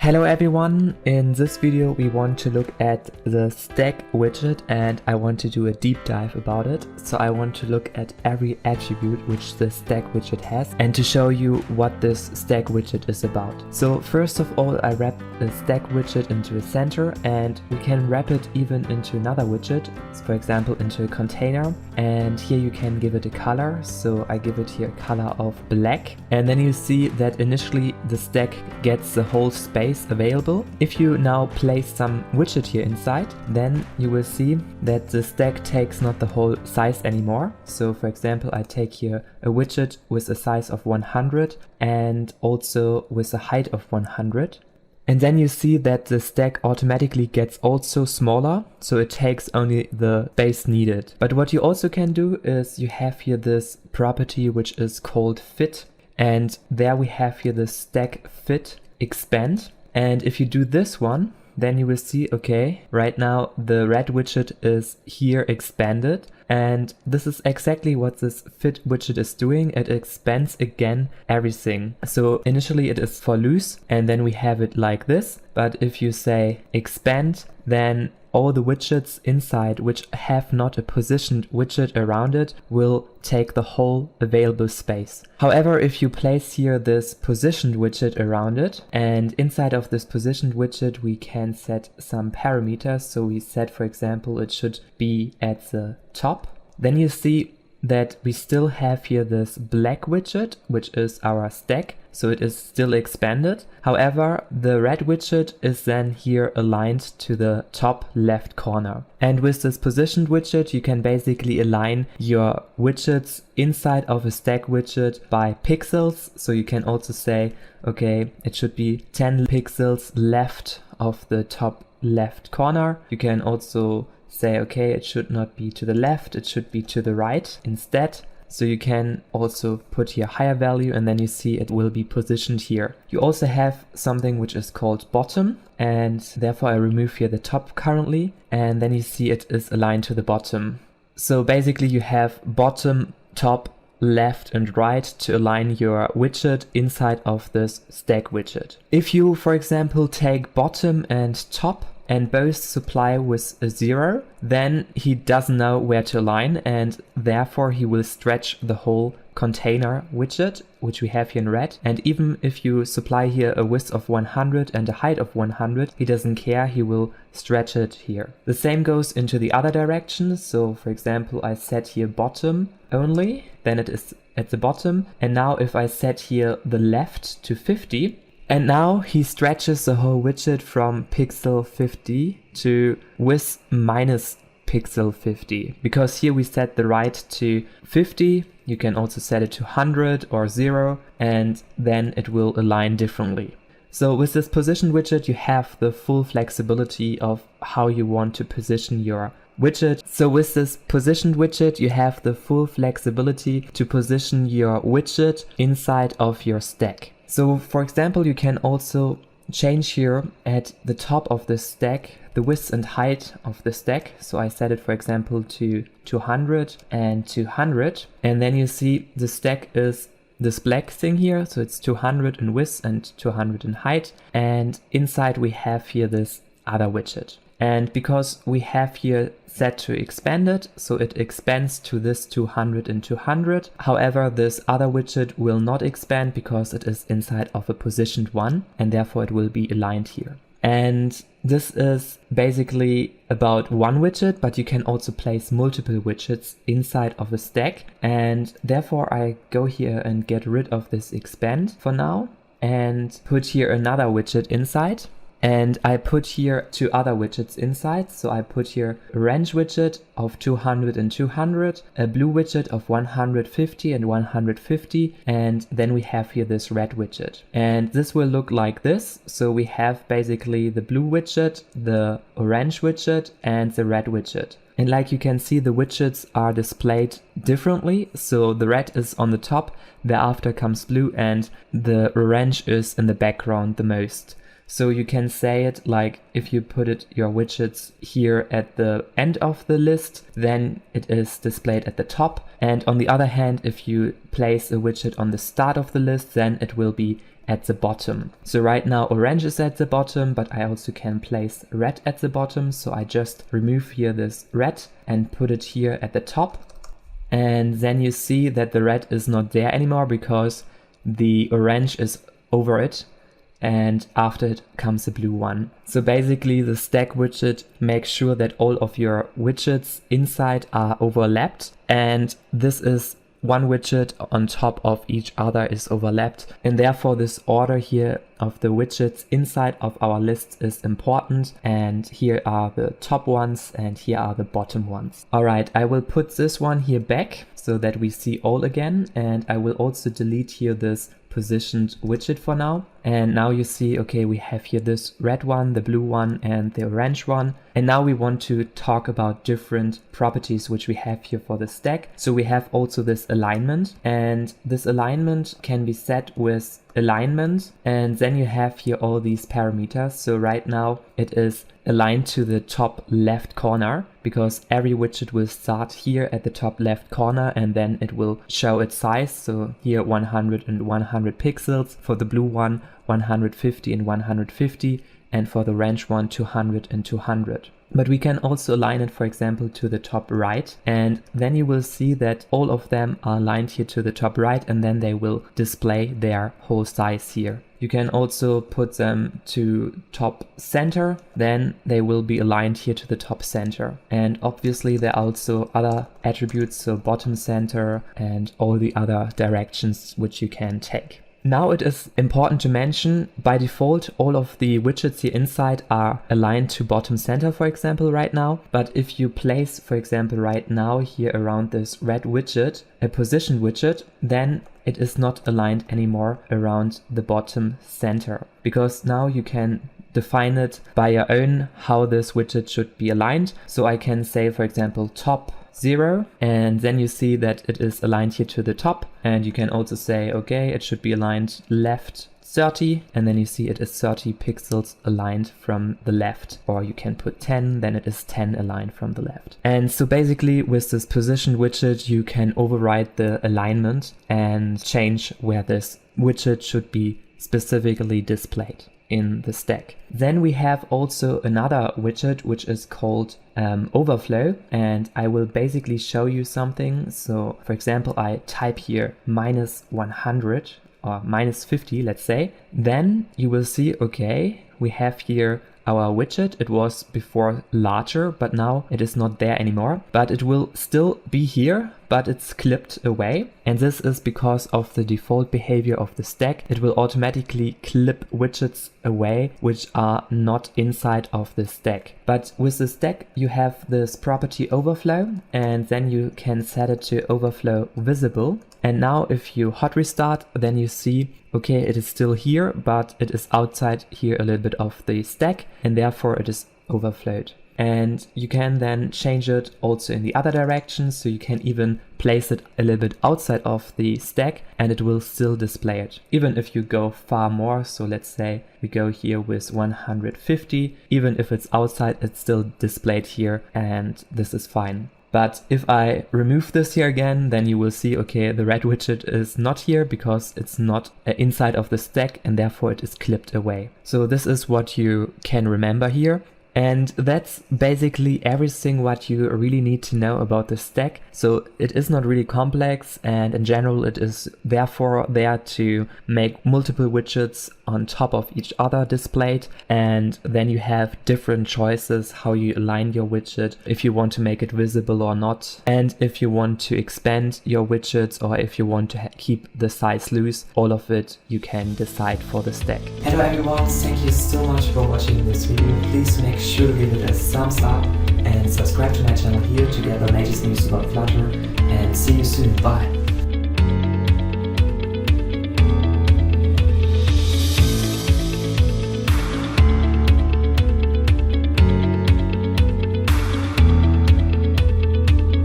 Hello everyone, in this video we want to look at the stack widget and I want to do a deep dive about it. So I want to look at every attribute which the stack widget has and to show you what this stack widget is about. So first of all, I wrap the stack widget into a center and we can wrap it even into another widget, so for example into a container, and here you can give it a color. So I give it here a color of black, and then you see that initially the stack gets the whole space available. If you now place some widget here inside, then you will see that the stack takes not the whole size anymore. So for example, I take here a widget with a size of 100 and also with a height of 100. And then you see that the stack automatically gets also smaller, so it takes only the space needed. But what you also can do is you have here this property which is called fit, and there we have here the stack fit expand. And if you do this one, then you will see, okay, right now the red widget is here expanded. And this is exactly what this fit widget is doing. It expands again everything. So initially it is for loose and then we have it like this. But if you say expand, then all the widgets inside which have not a positioned widget around it will take the whole available space. However, if you place here this positioned widget around it, and inside of this positioned widget we can set some parameters. So we set, for example, it should be at the top. Then you see that we still have here this black widget, which is our stack. So it is still expanded. However, the red widget is then here aligned to the top left corner. And with this positioned widget, you can basically align your widgets inside of a stack widget by pixels. So you can also say, okay, it should be 10 pixels left of the top left corner. You can also say, okay, it should not be to the left, it should be to the right instead. So you can also put here higher value and then you see it will be positioned here. You also have something which is called bottom, and therefore I remove here the top currently, and then you see it is aligned to the bottom. So basically you have bottom, top, left and right to align your widget inside of this stack widget. If you, for example, take bottom and top and both supply with a 0, then he doesn't know where to align and therefore he will stretch the whole container widget, which we have here in red. And even if you supply here a width of 100 and a height of 100, he doesn't care, he will stretch it here. The same goes into the other direction. So for example, I set here bottom only, then it is at the bottom. And now if I set here the left to 50, and now he stretches the whole widget from pixel 50 to width minus pixel 50. Because here we set the right to 50, you can also set it to 100 or 0, and then it will align differently. So with this position widget, you have the full flexibility of how you want to position your widget. So with this positioned widget, you have the full flexibility to position your widget inside of your stack. So for example, you can also change here at the top of the stack the width and height of the stack. So I set it, for example, to 200 and 200. And then you see the stack is this black thing here. So it's 200 in width and 200 in height. And inside we have here this other widget. And because we have here set to expand it, so it expands to this 200 and 200. However, this other widget will not expand because it is inside of a positioned one, and therefore it will be aligned here. And this is basically about one widget, but you can also place multiple widgets inside of a stack. And therefore I go here and get rid of this expand for now and put here another widget inside. And I put here two other widgets inside. So I put here a range widget of 200 and 200, a blue widget of 150 and 150, and then we have here this red widget. And this will look like this. So we have basically the blue widget, the orange widget, and the red widget. And like you can see, the widgets are displayed differently. So the red is on the top, thereafter comes blue, and the orange is in the background the most. So you can say it like if you put your widgets here at the end of the list, then it is displayed at the top. And on the other hand, if you place a widget on the start of the list, then it will be at the bottom. So right now orange is at the bottom, but I also can place red at the bottom. So I just remove here this red and put it here at the top. And then you see that the red is not there anymore because the orange is over it. And after it comes a blue one. So basically the stack widget makes sure that all of your widgets inside are overlapped, and this is one widget on top of each other is overlapped, and therefore this order here of the widgets inside of our list is important, and here are the top ones and here are the bottom ones. Alright, I will put this one here back so that we see all again, and I will also delete here this positioned widget for now. And now you see, okay, we have here this red one, the blue one, and the orange one. And now we want to talk about different properties which we have here for the stack. So we have also this alignment, and this alignment can be set with alignment, and then you have here all these parameters. So right now it is aligned to the top left corner because every widget will start here at the top left corner and then it will show its size. So here 100 and 100 pixels, for the blue one 150 and 150, and for the orange one 200 and 200. But we can also align it, for example, to the top right, and then you will see that all of them are aligned here to the top right, and then they will display their whole size here. You can also put them to top center, then they will be aligned here to the top center. And obviously there are also other attributes, so bottom center and all the other directions which you can take. Now it is important to mention, by default, all of the widgets here inside are aligned to bottom center, for example, right now. But if you place, for example, right now here around this red widget, a position widget, then it is not aligned anymore around the bottom center, because now you can define it by your own how this widget should be aligned. So I can say, for example, top 0, and then you see that it is aligned here to the top, and you can also say, okay, it should be aligned left 30, and then you see it is 30 pixels aligned from the left, or you can put 10, then it is 10 aligned from the left. And so basically with this position widget you can override the alignment and change where this widget should be specifically displayed in the stack. Then we have also another widget which is called Overflow, and I will basically show you something. So for example, I type here -100 or -50, let's say, then you will see, okay, we have here our widget. It was before larger, but now it is not there anymore, but it will still be here, but it's clipped away. And this is because of the default behavior of the stack. It will automatically clip widgets away which are not inside of the stack. But with the stack you have this property overflow, and then you can set it to overflow visible. And now if you hot restart, then you see, okay, it is still here, but it is outside here a little bit of the stack, and therefore it is overflowed. And you can then change it also in the other direction, so you can even place it a little bit outside of the stack and it will still display it. Even if you go far more, so let's say we go here with 150, even if it's outside, it's still displayed here, and this is fine. But if I remove this here again, then you will see, okay, the red widget is not here because it's not inside of the stack, and therefore it is clipped away. So this is what you can remember here. And that's basically everything what you really need to know about the stack. So it is not really complex, and in general it is therefore there to make multiple widgets on top of each other displayed, and then you have different choices how you align your widget, if you want to make it visible or not, and if you want to expand your widgets or if you want to keep the size loose. All of it you can decide for the stack. Hello everyone, thank you so much for watching this video. Please make sure to give it a thumbs up and subscribe to my channel here to get the latest news about Flutter, and see you soon. Bye!